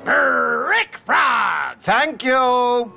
Brick Frogs! Thank you!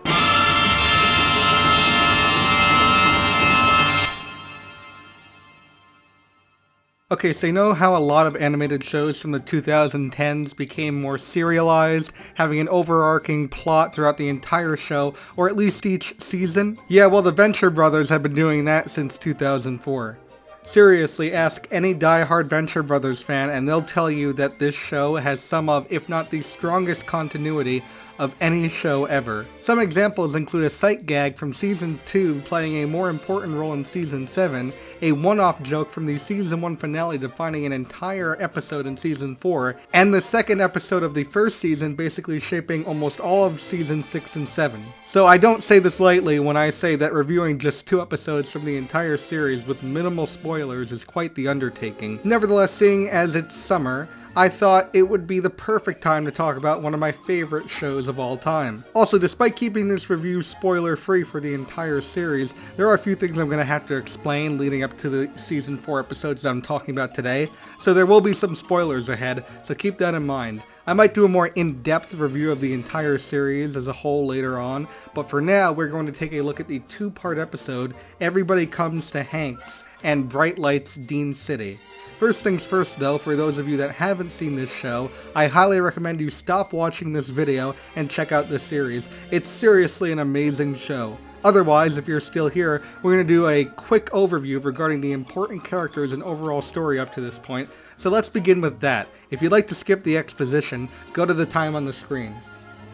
Okay, so you know how a lot of animated shows from the 2010s became more serialized, having an overarching plot throughout the entire show, or at least each season? Yeah, well, the Venture Brothers have been doing that since 2004. Seriously, ask any die-hard Venture Brothers fan and they'll tell you that this show has some of, if not the strongest continuity of any show ever. Some examples include a sight gag from Season 2 playing a more important role in Season 7, a one-off joke from the Season 1 finale defining an entire episode in Season 4, and the second episode of the first season basically shaping almost all of Season 6 and 7. So I don't say this lightly when I say that reviewing just 2 episodes from the entire series with minimal spoilers is quite the undertaking. Nevertheless, seeing as it's summer, I thought it would be the perfect time to talk about one of my favorite shows of all time. Also, despite keeping this review spoiler-free for the entire series, there are a few things I'm going to have to explain leading up to the Season 4 episodes that I'm talking about today, so there will be some spoilers ahead, so keep that in mind. I might do a more in-depth review of the entire series as a whole later on, but for now we're going to take a look at the 2-part episode, Everybody Comes to Hank's, and Bright Lights Dean City. First things first though, for those of you that haven't seen this show, I highly recommend you stop watching this video and check out this series. It's seriously an amazing show. Otherwise, if you're still here, we're going to do a quick overview regarding the important characters and overall story up to this point, so let's begin with that. If you'd like to skip the exposition, go to the time on the screen.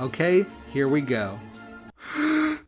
Okay, here we go.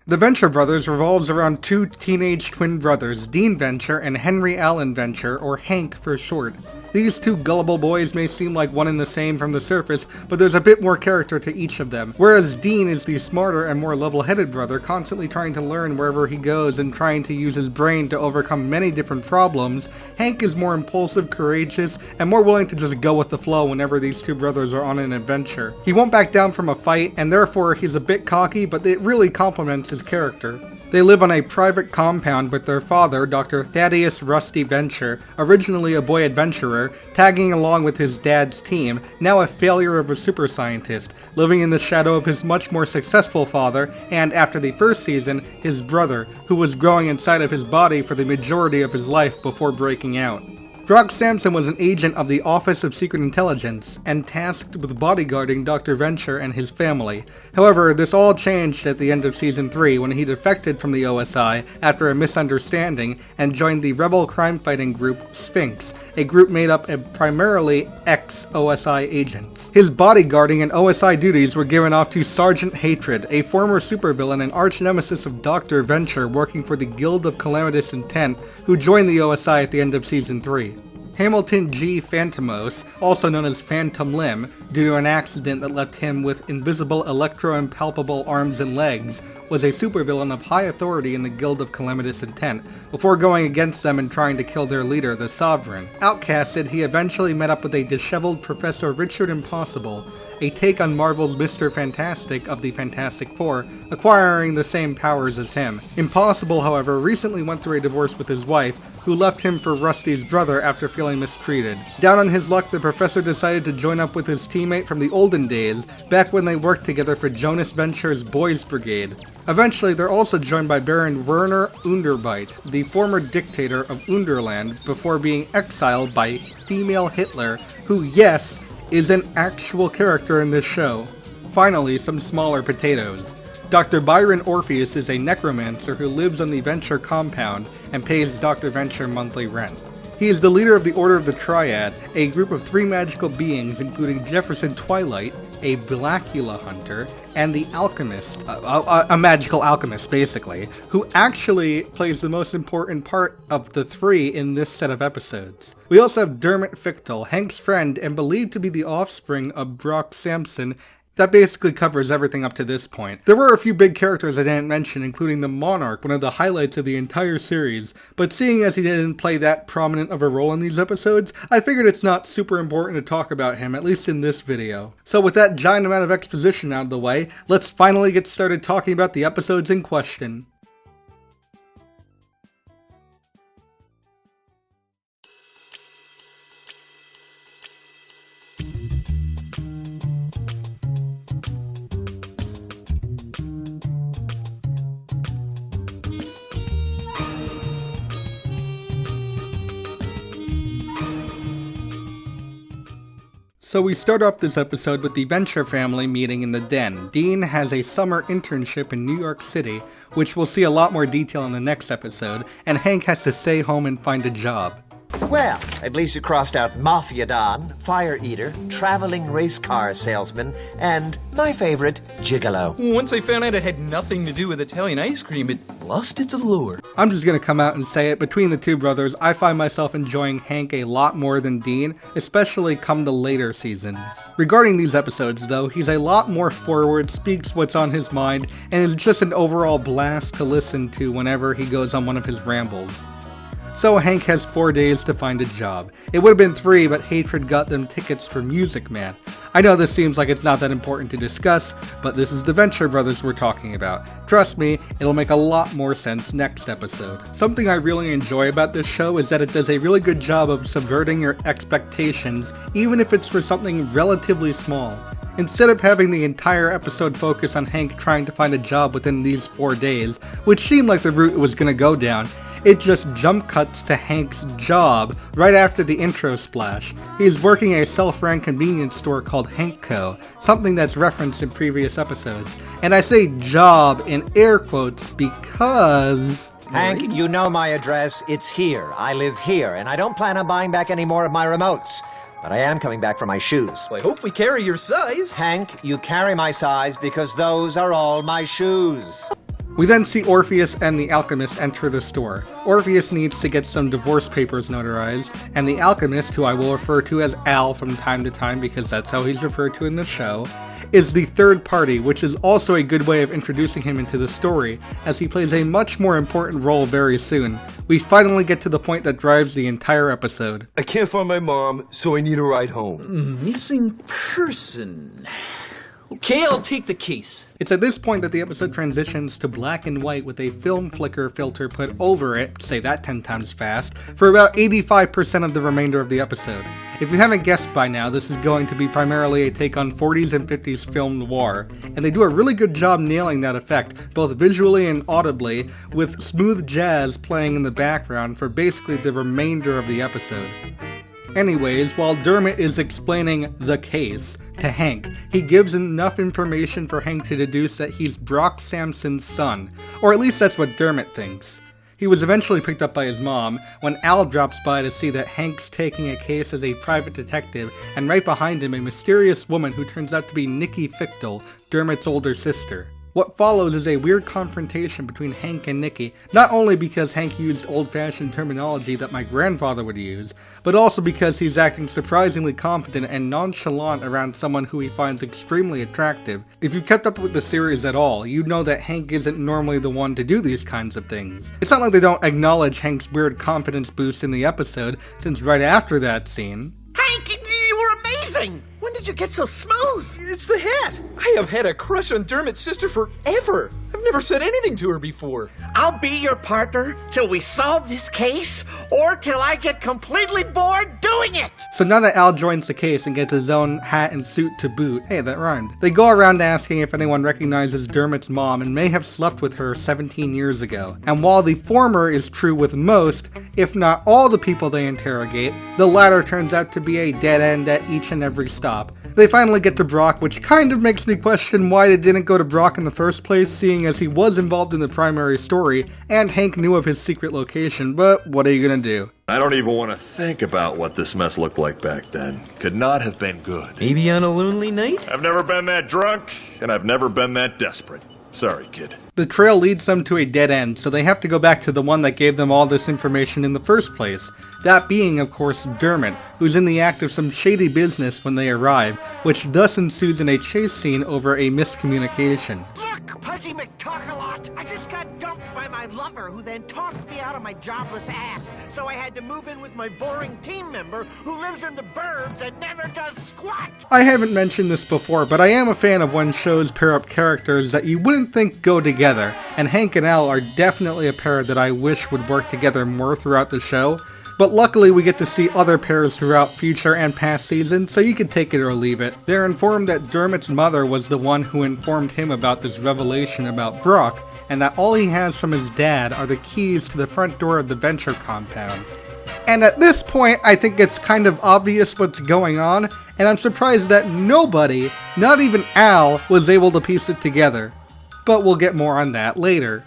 The Venture Brothers revolves around 2 teenage twin brothers, Dean Venture and Henry Allen Venture, or Hank for short. These 2 gullible boys may seem like one and the same from the surface, but there's a bit more character to each of them. Whereas Dean is the smarter and more level-headed brother, constantly trying to learn wherever he goes and trying to use his brain to overcome many different problems, Hank is more impulsive, courageous, and more willing to just go with the flow whenever these 2 brothers are on an adventure. He won't back down from a fight, and therefore he's a bit cocky, but it really complements his character. They live on a private compound with their father, Dr. Thaddeus Rusty Venture, originally a boy adventurer, tagging along with his dad's team, now a failure of a super scientist, living in the shadow of his much more successful father, and after the first season, his brother, who was growing inside of his body for the majority of his life before breaking out. Brock Sampson was an agent of the Office of Secret Intelligence, and tasked with bodyguarding Dr. Venture and his family. However, this all changed at the end of Season 3 when he defected from the OSI after a misunderstanding and joined the rebel crime-fighting group Sphinx, a group made up of primarily ex-OSI agents. His bodyguarding and OSI duties were given off to Sergeant Hatred, a former supervillain and arch-nemesis of Dr. Venture working for the Guild of Calamitous Intent, who joined the OSI at the end of Season 3. Hamilton G. Phantomos, also known as Phantom Limb, due to an accident that left him with invisible electro-impalpable arms and legs, was a supervillain of high authority in the Guild of Calamitous Intent, before going against them and trying to kill their leader, the Sovereign. Outcasted, he eventually met up with a disheveled Professor Richard Impossible, a take on Marvel's Mr. Fantastic of the Fantastic Four, acquiring the same powers as him. Impossible, however, recently went through a divorce with his wife, who left him for Rusty's brother after feeling mistreated. Down on his luck, the professor decided to join up with his teammate from the olden days, back when they worked together for Jonas Venture's Boys Brigade. Eventually, they're also joined by Baron Werner Underbite, the former dictator of Underland, before being exiled by female Hitler, who, yes, is an actual character in this show. Finally, some smaller potatoes. Dr. Byron Orpheus is a necromancer who lives on the Venture compound and pays Dr. Venture monthly rent. He is the leader of the Order of the Triad, a group of 3 magical beings including Jefferson Twilight, a Blackula hunter, and the Alchemist, a magical alchemist basically, who actually plays the most important part of the 3 in this set of episodes. We also have Dermot Fictel, Hank's friend and believed to be the offspring of Brock Sampson. That basically covers everything up to this point. There were a few big characters I didn't mention, including the Monarch, one of the highlights of the entire series, but seeing as he didn't play that prominent of a role in these episodes, I figured it's not super important to talk about him, at least in this video. So with that giant amount of exposition out of the way, let's finally get started talking about the episodes in question. So we start off this episode with the Venture family meeting in the den. Dean has a summer internship in New York City, which we'll see a lot more detail in the next episode, and Hank has to stay home and find a job. Well, at least you crossed out Mafia Don, Fire Eater, Traveling Race Car Salesman, and my favorite, Gigolo. Once I found out it had nothing to do with Italian ice cream, it lost its allure. I'm just gonna come out and say it, between the two brothers, I find myself enjoying Hank a lot more than Dean, especially come the later seasons. Regarding these episodes though, he's a lot more forward, speaks what's on his mind, and is just an overall blast to listen to whenever he goes on one of his rambles. So Hank has 4 days to find a job. It would have been 3, but hatred got them tickets for Music Man. I know this seems like it's not that important to discuss, but this is the Venture Brothers we're talking about. Trust me, it'll make a lot more sense next episode. Something I really enjoy about this show is that it does a really good job of subverting your expectations, even if it's for something relatively small. Instead of having the entire episode focus on Hank trying to find a job within these 4 days, which seemed like the route it was going to go down, it just jump cuts to Hank's job right after the intro splash. He's working a self-ran convenience store called Hankco, something that's referenced in previous episodes. And I say job in air quotes because... Hank, you know my address. It's here. I live here, and I don't plan on buying back any more of my remotes. But I am coming back for my shoes. Well, I hope we carry your size. Hank, you carry my size because those are all my shoes. We then see Orpheus and the Alchemist enter the store. Orpheus needs to get some divorce papers notarized, and the Alchemist, who I will refer to as Al from time to time because that's how he's referred to in the show, is the third party, which is also a good way of introducing him into the story, as he plays a much more important role very soon. We finally get to the point that drives the entire episode. I can't find my mom, so I need a ride home. Missing person. Okay, I'll take the case. It's at this point that the episode transitions to black and white with a film flicker filter put over it, say that 10 times fast, for about 85% of the remainder of the episode. If you haven't guessed by now, this is going to be primarily a take on 40s and 50s film noir, and they do a really good job nailing that effect, both visually and audibly, with smooth jazz playing in the background for basically the remainder of the episode. Anyways, while Dermot is explaining the case to Hank, he gives enough information for Hank to deduce that he's Brock Samson's son, or at least that's what Dermot thinks. He was eventually picked up by his mom when Al drops by to see that Hank's taking a case as a private detective, and right behind him a mysterious woman who turns out to be Nikki Fichtel, Dermot's older sister. What follows is a weird confrontation between Hank and Nikki, not only because Hank used old-fashioned terminology that my grandfather would use, but also because he's acting surprisingly confident and nonchalant around someone who he finds extremely attractive. If you've kept up with the series at all, you know that Hank isn't normally the one to do these kinds of things. It's not like they don't acknowledge Hank's weird confidence boost in the episode, since right after that scene... Hank, you were amazing! When did you get so smooth? It's the hat. I have had a crush on Dermot's sister forever. I've never said anything to her before. I'll be your partner till we solve this case, or till I get completely bored doing it! So now that Al joins the case and gets his own hat and suit to boot, hey, that rhymed, they go around asking if anyone recognizes Dermot's mom and may have slept with her 17 years ago. And while the former is true with most, if not all the people they interrogate, the latter turns out to be a dead end at each and every stop. They finally get to Brock, which kind of makes me question why they didn't go to Brock in the first place, seeing as he was involved in the primary story, and Hank knew of his secret location, but what are you gonna do? I don't even want to think about what this mess looked like back then. Could not have been good. Maybe on a lonely night? I've never been that drunk, and I've never been that desperate. Sorry, kid. The trail leads them to a dead end, so they have to go back to the one that gave them all this information in the first place. That being, of course, Dermot, who's in the act of some shady business when they arrive, which thus ensues in a chase scene over a miscommunication. Look, Pudgy McTalk-a-lot! I just got dumped by my lover, who then tossed me out of my jobless ass. So I had to move in with my boring team member, who lives in the burbs and never does squat! I haven't mentioned this before, but I am a fan of when shows pair up characters that you wouldn't think go together, and Hank and Al are definitely a pair that I wish would work together more throughout the show. But luckily we get to see other pairs throughout future and past seasons, so you can take it or leave it. They're informed that Dermot's mother was the one who informed him about this revelation about Brock, and that all he has from his dad are the keys to the front door of the Venture compound. And at this point, I think it's kind of obvious what's going on, and I'm surprised that nobody, not even Al, was able to piece it together. But we'll get more on that later.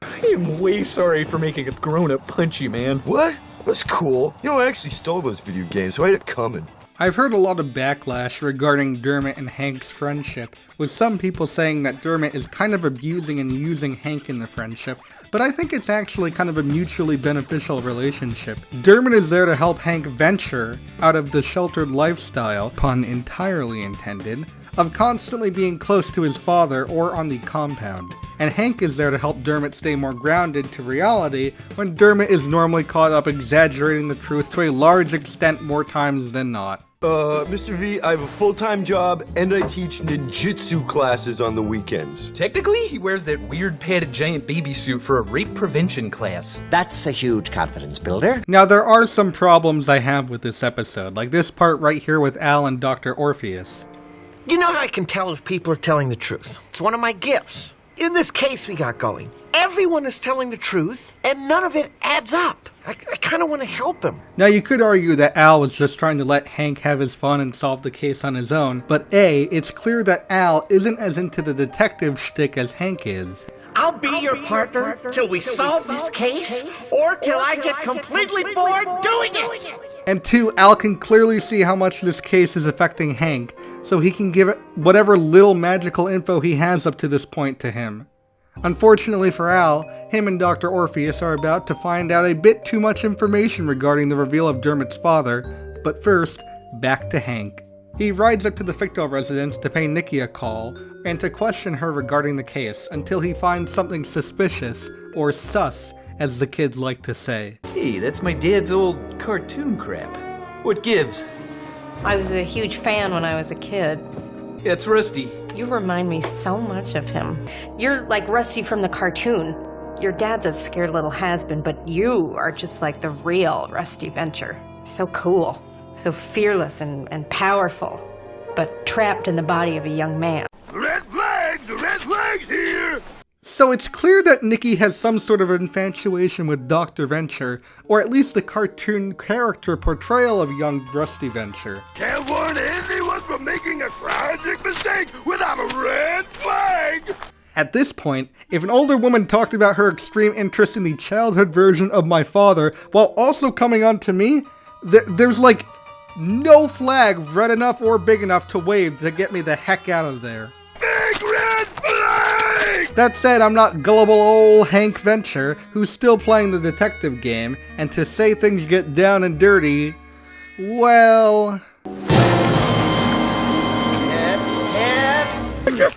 I am way sorry for making a grown-up punch you, man. What? That's cool. You know, I actually stole those video games, so I had it coming. I've heard a lot of backlash regarding Dermot and Hank's friendship, with some people saying that Dermot is kind of abusing and using Hank in the friendship, but I think it's actually kind of a mutually beneficial relationship. Dermot is there to help Hank venture out of the sheltered lifestyle, pun entirely intended, of constantly being close to his father or on the compound. And Hank is there to help Dermot stay more grounded to reality when Dermot is normally caught up exaggerating the truth to a large extent more times than not. Mr. V, I have a full-time job, and I teach ninjutsu classes on the weekends. Technically, he wears that weird padded giant baby suit for a rape prevention class. That's a huge confidence builder. Now, there are some problems I have with this episode, like this part right here with Al and Dr. Orpheus. You know how I can tell if people are telling the truth? It's one of my gifts. In this case we got going, everyone is telling the truth, and none of it adds up. I kind of want to help him. Now, you could argue that Al was just trying to let Hank have his fun and solve the case on his own, but A, it's clear that Al isn't as into the detective shtick as Hank is. I'll be your partner till we solve this case, or till I get completely bored doing it. And 2, Al can clearly see how much this case is affecting Hank, so he can give it whatever little magical info he has up to this point to him. Unfortunately for Al, him and Dr. Orpheus are about to find out a bit too much information regarding the reveal of Dermot's father, but first, back to Hank. He rides up to the Ficto residence to pay Nikki a call, and to question her regarding the case, until he finds something suspicious, or sus, as the kids like to say. Hey, that's my dad's old cartoon crap. What gives? I was a huge fan when I was a kid. Yeah, it's Rusty. You remind me so much of him. You're like Rusty from the cartoon. Your dad's a scared little has-been, but you are just like the real Rusty Venture. So cool, so fearless and powerful, but trapped in the body of a young man. Red flags here! So it's clear that Nikki has some sort of infatuation with Dr. Venture, or at least the cartoon character portrayal of young Rusty Venture. Can't warn anyone from making a tragic mistake without a red flag! At this point, if an older woman talked about her extreme interest in the childhood version of my father, while also coming on to me, there's like no flag red enough or big enough to wave to get me the heck out of there. Big red flag! That said, I'm not gullible old Hank Venture, who's still playing the detective game, and to say things get down and dirty, well...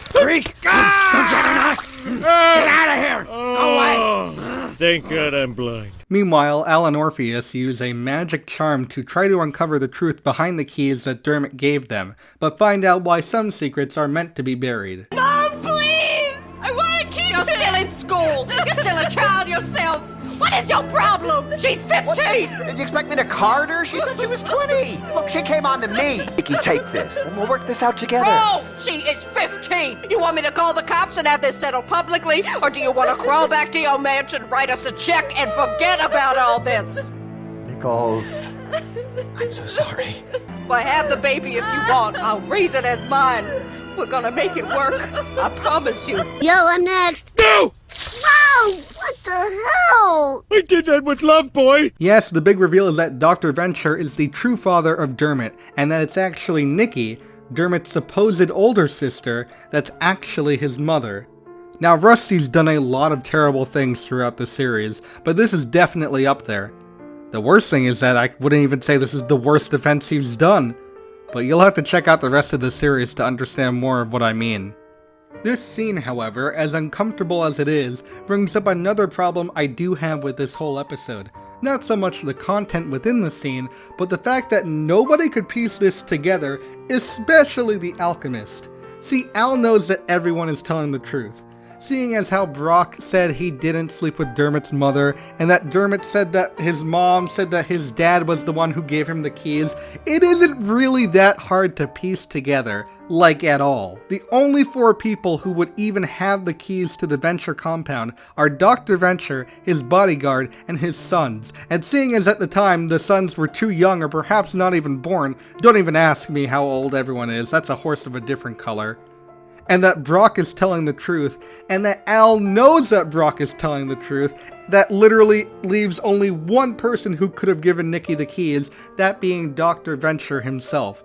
Freak! Don't get enough! Get out of here! Go away! Thank God I'm blind. Meanwhile, Al and Orpheus use a magic charm to try to uncover the truth behind the keys that Dermot gave them, but find out why some secrets are meant to be buried. Mom, please! I want to keep You're still in school! You're still a child yourself! What is your problem? She's 15! Did you expect me to card her? She said she was 20. Look, she came on to me. Nikki, take this, and we'll work this out together. Oh, she is 15! You want me to call the cops and have this settled publicly? Or do you want to crawl back to your mansion, write us a check, and forget about all this? Nichols, I'm so sorry. Well, have the baby if you want. I'll raise it as mine. We're gonna make it work. I promise you. Yo, I'm next. No! Whoa! What the hell? I did that with love, boy! Yes, the big reveal is that Dr. Venture is the true father of Dermot, and that it's actually Nikki, Dermot's supposed older sister, that's actually his mother. Now, Rusty's done a lot of terrible things throughout the series, but this is definitely up there. The worst thing is that I wouldn't even say this is the worst offense he's done, but you'll have to check out the rest of the series to understand more of what I mean. This scene, however, as uncomfortable as it is, brings up another problem I do have with this whole episode. Not so much the content within the scene, but the fact that nobody could piece this together, especially the alchemist. See, Al knows that everyone is telling the truth. Seeing as how Brock said he didn't sleep with Dermot's mother, and that Dermot said that his mom said that his dad was the one who gave him the keys, it isn't really that hard to piece together like at all. The only 4 people who would even have the keys to the Venture compound are Dr. Venture, his bodyguard, and his sons. And seeing as at the time the sons were too young or perhaps not even born, don't even ask me how old everyone is, that's a horse of a different color. And that Brock is telling the truth, and that Al knows that Brock is telling the truth, that literally leaves only one person who could have given Nikki the keys, that being Dr. Venture himself.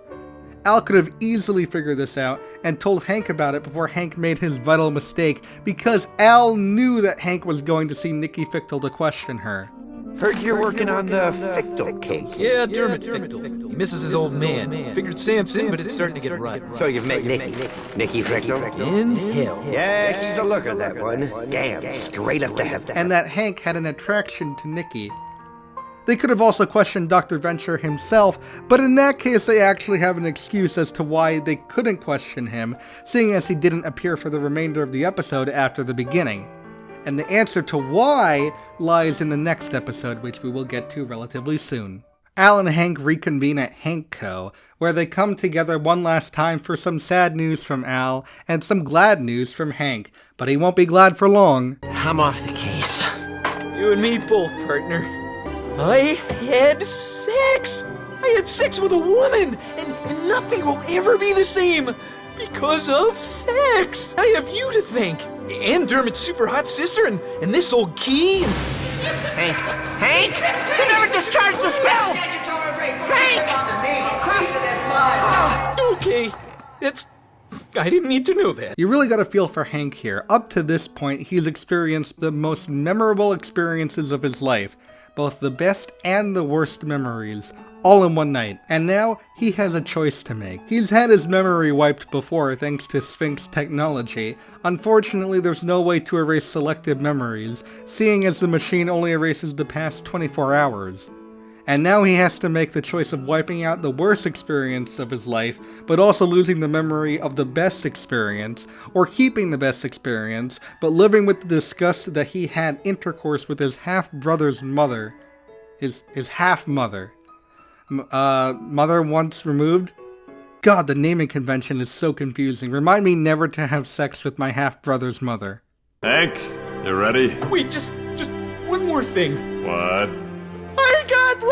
Al could have easily figured this out and told Hank about it before Hank made his vital mistake, because Al knew that Hank was going to see Nikki Fictel to question her. Heard you're working on the Fictel cake. Yeah, Dermot Fictel. He misses his old man. Figured Sam's in, but it's starting to get right. So you've met Nikki. Nikki Fictel? In hell. Yeah, she's a looker, that one. Damn, straight up to heaven. And that Hank had an attraction to Nikki. They could have also questioned Dr. Venture himself, but in that case they actually have an excuse as to why they couldn't question him, seeing as he didn't appear for the remainder of the episode after the beginning. And the answer to why lies in the next episode, which we will get to relatively soon. Al and Hank reconvene at Hank Co., where they come together one last time for some sad news from Al and some glad news from Hank, but he won't be glad for long. I'm off the case. You and me both, partner. I had sex! I had sex with a woman! And nothing will ever be the same! Because of sex! I have you to thank! And Dermot's super hot sister, and this old key, and... Hank! Hank! You never discharged the spell! Hank! Okay, I didn't need to know that. You really gotta feel for Hank here. Up to this point, he's experienced the most memorable experiences of his life. Both the best and the worst memories, all in one night. And now, he has a choice to make. He's had his memory wiped before thanks to Sphinx technology. Unfortunately, there's no way to erase selective memories, seeing as the machine only erases the past 24 hours. And now he has to make the choice of wiping out the worst experience of his life, but also losing the memory of the best experience, or keeping the best experience, but living with the disgust that he had intercourse with his half-brother's mother. His half-mother. Mother once removed? God, the naming convention is so confusing. Remind me never to have sex with my half-brother's mother. Hank, you ready? Wait, just one more thing. What? I got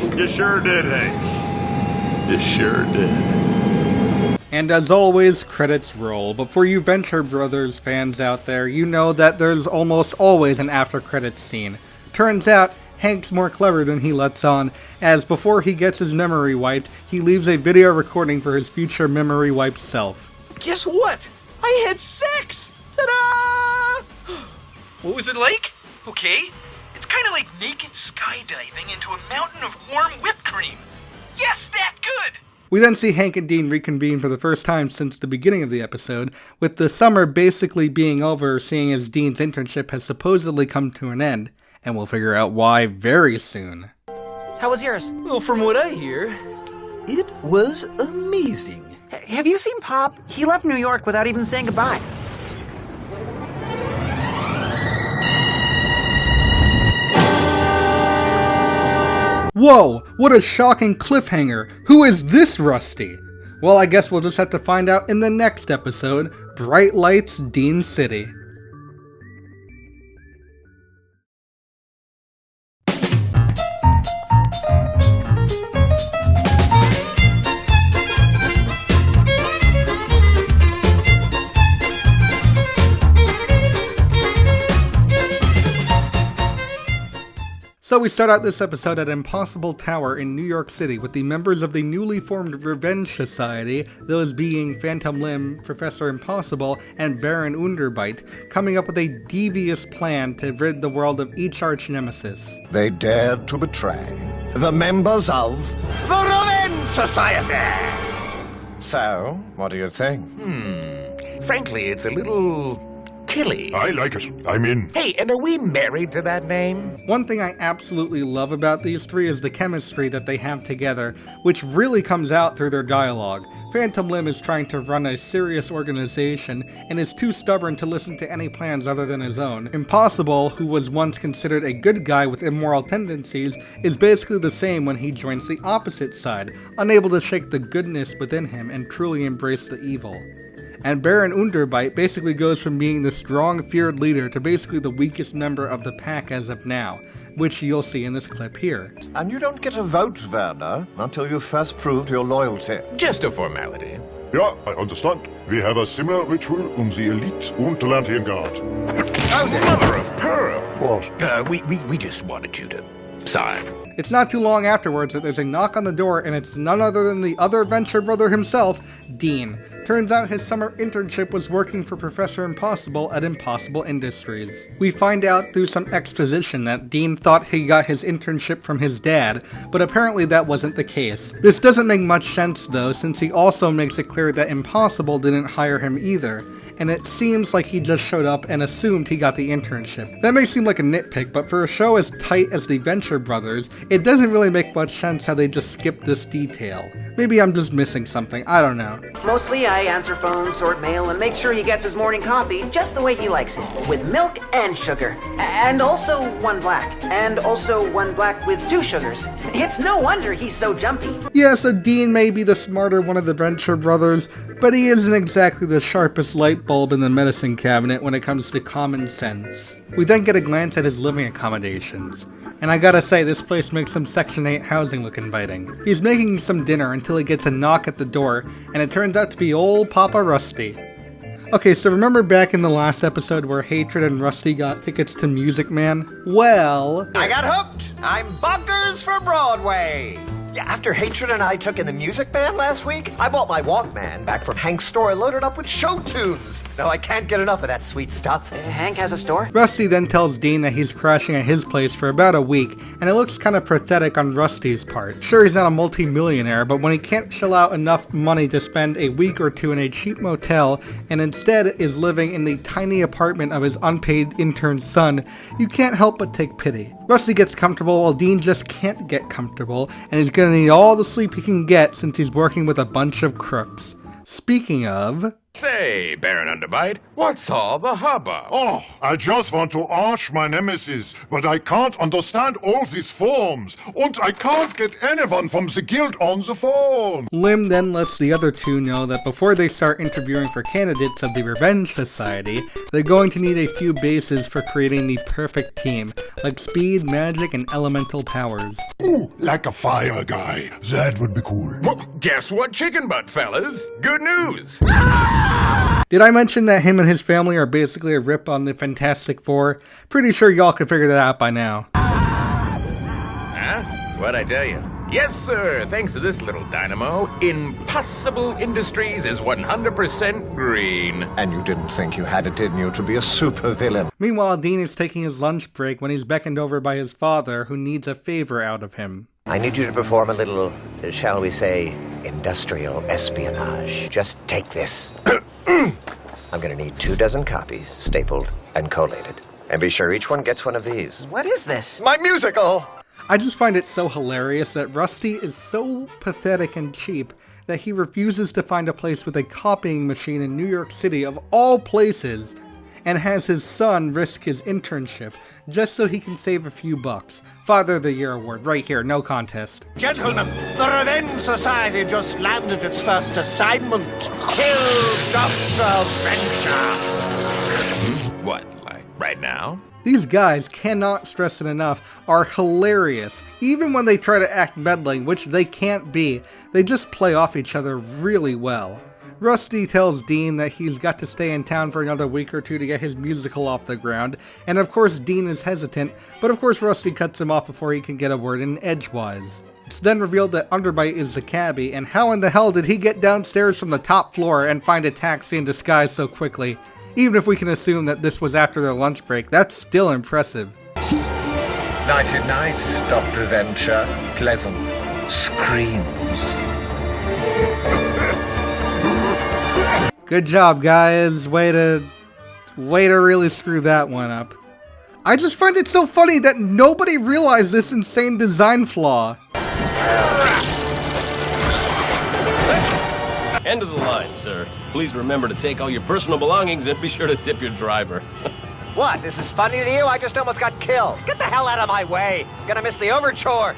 laid! You sure did, Hank. You sure did. And as always, credits roll. But for you Venture Brothers fans out there, you know that there's almost always an after-credits scene. Turns out, Hank's more clever than he lets on, as before he gets his memory wiped, he leaves a video recording for his future memory wiped self. Guess what? I had sex! Ta-da! What was it like? Okay, it's kind of like naked skydiving into a mountain of warm whipped cream. Yes, that good! We then see Hank and Dean reconvene for the first time since the beginning of the episode, with the summer basically being over, seeing as Dean's internship has supposedly come to an end, and we'll figure out why very soon. How was yours? Well, from what I hear, it was amazing. Have you seen Pop? He left New York without even saying goodbye. Whoa, what a shocking cliffhanger! Who is this Rusty? Well, I guess we'll just have to find out in the next episode, Bright Lights, Dean City. So we start out this episode at Impossible Tower in New York City with the members of the newly formed Revenge Society, those being Phantom Limb, Professor Impossible, and Baron Underbite, coming up with a devious plan to rid the world of each arch-nemesis. They dared to betray the members of the Revenge Society! So, what do you think? Frankly, it's a little Tilly. I like it. I'm in. Hey, and are we married to that name? One thing I absolutely love about these three is the chemistry that they have together, which really comes out through their dialogue. Phantom Limb is trying to run a serious organization and is too stubborn to listen to any plans other than his own. Impossible, who was once considered a good guy with immoral tendencies, is basically the same when he joins the opposite side, unable to shake the goodness within him and truly embrace the evil. And Baron Underbite basically goes from being the strong, feared leader to basically the weakest member of the pack as of now, which you'll see in this clip here. And you don't get a vote, Werner, until you've first proved your loyalty. Just a formality. Ja, I understand. We have a similar ritual the Elite und Lantiengard. Oh, mother of pearl! What? We just wanted you to sign. It's not too long afterwards that there's a knock on the door, and it's none other than the other Venture brother himself, Dean. Turns out his summer internship was working for Professor Impossible at Impossible Industries. We find out through some exposition that Dean thought he got his internship from his dad, but apparently that wasn't the case. This doesn't make much sense though, since he also makes it clear that Impossible didn't hire him either, and it seems like he just showed up and assumed he got the internship. That may seem like a nitpick, but for a show as tight as the Venture Brothers, it doesn't really make much sense how they just skipped this detail. Maybe I'm just missing something, I don't know. Mostly I answer phones, sort mail, and make sure he gets his morning coffee just the way he likes it, with milk and sugar. And also one black. And also one black with 2 sugars. It's no wonder he's so jumpy. Yeah, so Dean may be the smarter one of the Venture Brothers, but he isn't exactly the sharpest light bulb in the medicine cabinet when it comes to common sense. We then get a glance at his living accommodations. And I gotta say, this place makes some Section 8 housing look inviting. He's making some dinner until he gets a knock at the door, and it turns out to be old Papa Rusty. Okay, so remember back in the last episode where Hatred and Rusty got tickets to Music Man? Well... I got hooked! I'm bonkers for Broadway! Yeah, after Hatred and I took in the Music Man last week, I bought my Walkman back from Hank's store loaded up with show tunes. No, I can't get enough of that sweet stuff. Hank has a store? Rusty then tells Dean that he's crashing at his place for about a week, and it looks kind of pathetic on Rusty's part. Sure, he's not a multi-millionaire, but when he can't shell out enough money to spend a week or two in a cheap motel, and instead is living in the tiny apartment of his unpaid intern's son, you can't help but take pity. Rusty gets comfortable while Dean just can't get comfortable, and he's gonna need all the sleep he can get since he's working with a bunch of crooks. Speaking of... Say, Baron Underbite, what's all the hubbub? Oh, I just want to arch my nemesis, but I can't understand all these forms, and I can't get anyone from the guild on the phone. Lim then lets the other two know that before they start interviewing for candidates of the Revenge Society, they're going to need a few bases for creating the perfect team, like speed, magic, and elemental powers. Ooh, like a fire guy. That would be cool. Well, guess what, chicken butt fellas? Good news! Did I mention that him and his family are basically a rip on the Fantastic Four? Pretty sure y'all could figure that out by now. Huh? What'd I tell you? Yes, sir. Thanks to this little dynamo, Impossible Industries is 100% green. And you didn't think you had it in you to be a supervillain. Meanwhile, Dean is taking his lunch break when he's beckoned over by his father, who needs a favor out of him. I need you to perform a little, shall we say, industrial espionage. Just take this. I'm gonna need 24 copies, stapled and collated. And be sure each one gets one of these. What is this? My musical! I just find it so hilarious that Rusty is so pathetic and cheap that he refuses to find a place with a copying machine in New York City of all places, and has his son risk his internship just so he can save a few bucks. Father of the Year award, right here, no contest. Gentlemen, the Revenge Society just landed its first assignment. Kill Dr. Venture. What, like right now? These guys, cannot stress it enough, are hilarious. Even when they try to act meddling, which they can't be, they just play off each other really well. Rusty tells Dean that he's got to stay in town for another week or two to get his musical off the ground, and of course Dean is hesitant, but of course Rusty cuts him off before he can get a word in edgewise. It's then revealed that Underbite is the cabbie, and how in the hell did he get downstairs from the top floor and find a taxi in disguise so quickly? Even if we can assume that this was after their lunch break, that's still impressive. Nighty-night, Dr. Venture. Pleasant screams. Good job, guys. Way to Way to really screw that one up. I just find it so funny that nobody realized this insane design flaw. End of the line, sir. Please remember to take all your personal belongings and be sure to tip your driver. What? This is funny to you? I just almost got killed. Get the hell out of my way. I'm gonna miss the overture.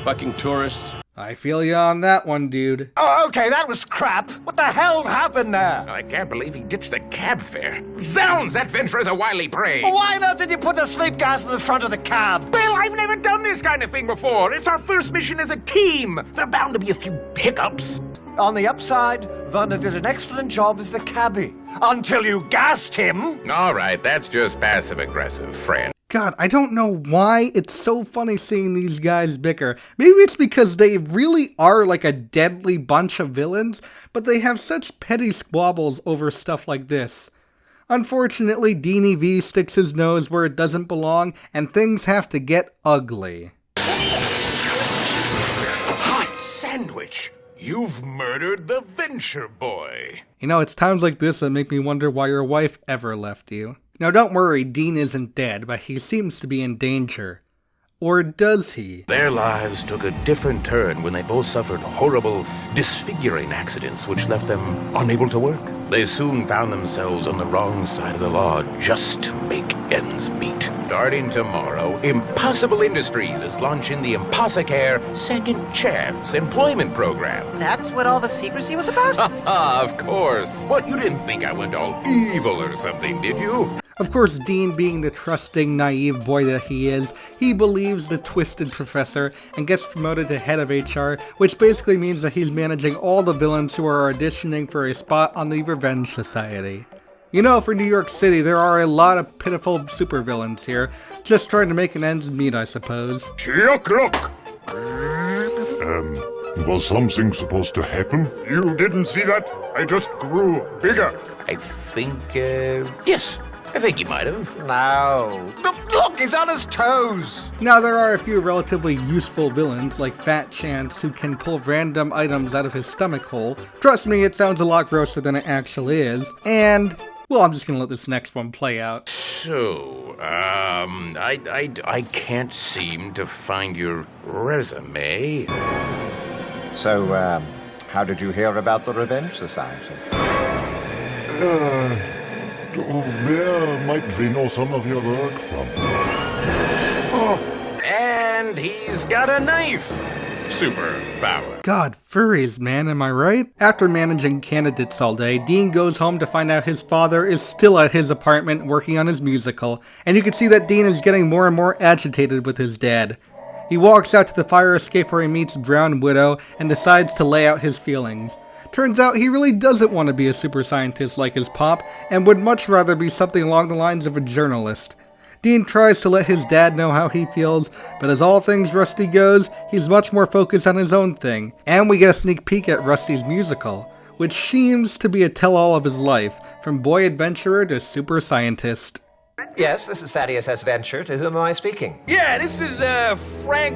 Fucking tourists. I feel you on that one, dude. Oh, okay, that was crap. What the hell happened there? I can't believe he ditched the cab fare. Zounds, that venture is a wily prey. Why not did you put the sleep gas in the front of the cab? Well, I've never done this kind of thing before. It's our first mission as a team. There are bound to be a few hiccups. On the upside, Werner did an excellent job as the cabbie. Until you gassed him. All right, that's just passive-aggressive, friend. God, I don't know why it's so funny seeing these guys bicker. Maybe it's because they really are like a deadly bunch of villains, but they have such petty squabbles over stuff like this. Unfortunately, Deanie V sticks his nose where it doesn't belong, and things have to get ugly. Hot sandwich! You've murdered the Venture Boy. You know, it's times like this that make me wonder why your wife ever left you. Now don't worry, Dean isn't dead, but he seems to be in danger. Or does he? Their lives took a different turn when they both suffered horrible, disfiguring accidents which left them unable to work. They soon found themselves on the wrong side of the law just to make ends meet. Starting tomorrow, Impossible Industries is launching the Impossicare Second Chance Employment Program. That's what all the secrecy was about? Of course. What, you didn't think I went all evil or something, did you? Of course, Dean, being the trusting, naive boy that he is, he believes the twisted professor and gets promoted to head of HR, which basically means that he's managing all the villains who are auditioning for a spot on the Revenge Society. You know, for New York City, there are a lot of pitiful supervillains here, just trying to make an ends meet, I suppose. Look! Was something supposed to happen? You didn't see that? I just grew bigger. I think, yes. I think he might have. No. Look, he's on his toes. Now, there are a few relatively useful villains, like Fat Chance, who can pull random items out of his stomach hole. Trust me, it sounds a lot grosser than it actually is. And, well, I'm just gonna let this next one play out. So, I can't seem to find your resume. So, how did you hear about the Revenge Society? Where might we know some of your work from? And he's got a knife. Superpower. God, furries, man, am I right? After managing candidates all day, Dean goes home to find out his father is still at his apartment working on his musical, and you can see that Dean is getting more and more agitated with his dad. He walks out to the fire escape where he meets Brown Widow and decides to lay out his feelings. Turns out he really doesn't want to be a super scientist like his pop, and would much rather be something along the lines of a journalist. Dean tries to let his dad know how he feels, but as all things Rusty goes, he's much more focused on his own thing. And we get a sneak peek at Rusty's musical, which seems to be a tell-all of his life, from boy adventurer to super scientist. Yes, this is Thaddeus S. Venture. To whom am I speaking? Yeah, this is, Frank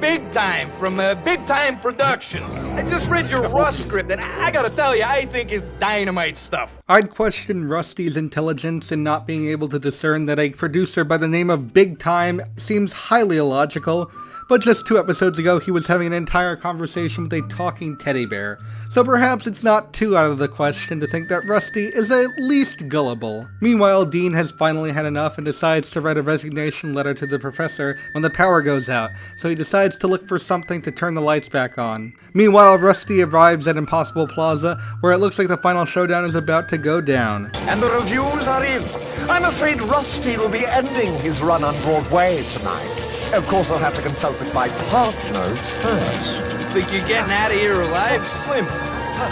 Big Time from, Big Time Productions. I just read your Rust script, and I gotta tell you, I think it's dynamite stuff. I'd question Rusty's intelligence in not being able to discern that a producer by the name of Big Time seems highly illogical, but just 2 episodes ago he was having an entire conversation with a talking teddy bear, so perhaps it's not too out of the question to think that Rusty is at least gullible. Meanwhile, Dean has finally had enough and decides to write a resignation letter to the professor when the power goes out, so he decides to look for something to turn the lights back on. Meanwhile, Rusty arrives at Impossible Plaza, where it looks like the final showdown is about to go down. And the reviews are in. I'm afraid Rusty will be ending his run on Broadway tonight. Of course, I'll have to consult with my partners first. You think you're getting out of here alive, Slim?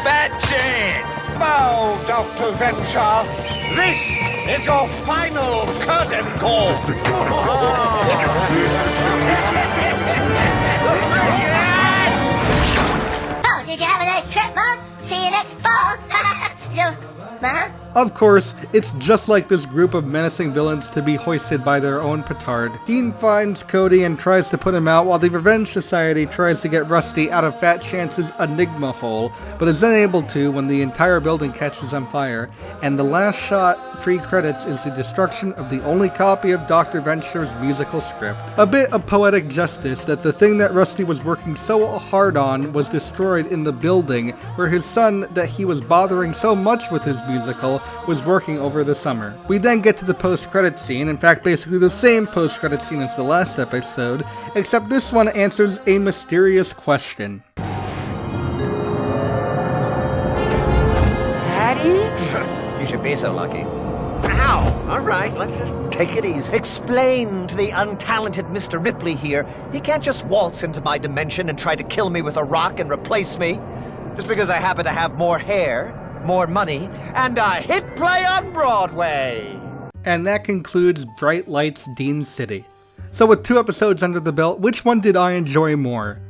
Fat chance! Now, Dr. Venture, this is your final curtain call. Oh, did you have a nice trip, Mom? See you next fall. Of course, it's just like this group of menacing villains to be hoisted by their own petard. Dean finds Cody and tries to put him out, while the Revenge Society tries to get Rusty out of Fat Chance's enigma hole, but is unable to when the entire building catches on fire, and the last shot, pre-credits, is the destruction of the only copy of Dr. Venture's musical script. A bit of poetic justice that the thing that Rusty was working so hard on was destroyed in the building where his son that he was bothering so much with his musical was working over the summer. We then get to the post-credit scene, in fact basically the same post-credit scene as the last episode, except this one answers a mysterious question. Daddy? You should be so lucky. Ow! Alright, let's just take it easy. Explain to the untalented Mr. Ripley here. He can't just waltz into my dimension and try to kill me with a rock and replace me. Just because I happen to have more hair, more money, and a hit play on Broadway. And that concludes Bright Lights Dean City. So with 2 episodes under the belt, which one did I enjoy more?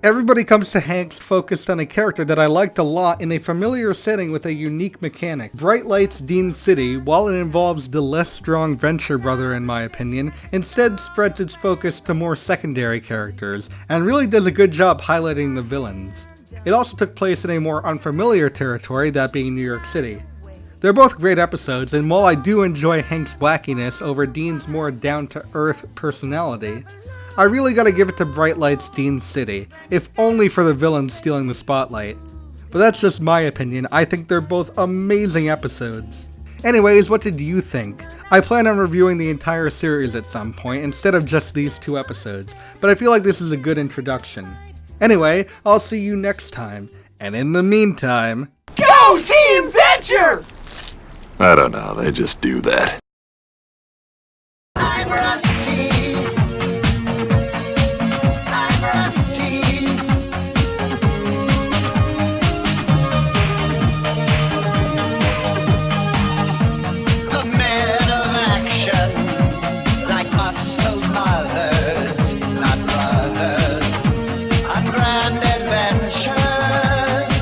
Everybody Comes to Hanks focused on a character that I liked a lot in a familiar setting with a unique mechanic. Bright Lights Dean City, while it involves the less strong Venture brother in my opinion, instead spreads its focus to more secondary characters, and really does a good job highlighting the villains. It also took place in a more unfamiliar territory, that being New York City. They're both great episodes, and while I do enjoy Hank's wackiness over Dean's more down-to-earth personality, I really gotta give it to Bright Lights Dean City, if only for the villains stealing the spotlight. But that's just my opinion. I think they're both amazing episodes. Anyways, what did you think? I plan on reviewing the entire series at some point, instead of just these 2 episodes, but I feel like this is a good introduction. Anyway, I'll see you next time, and in the meantime... Go Team Venture! I don't know, they just do that. I'm Rusty.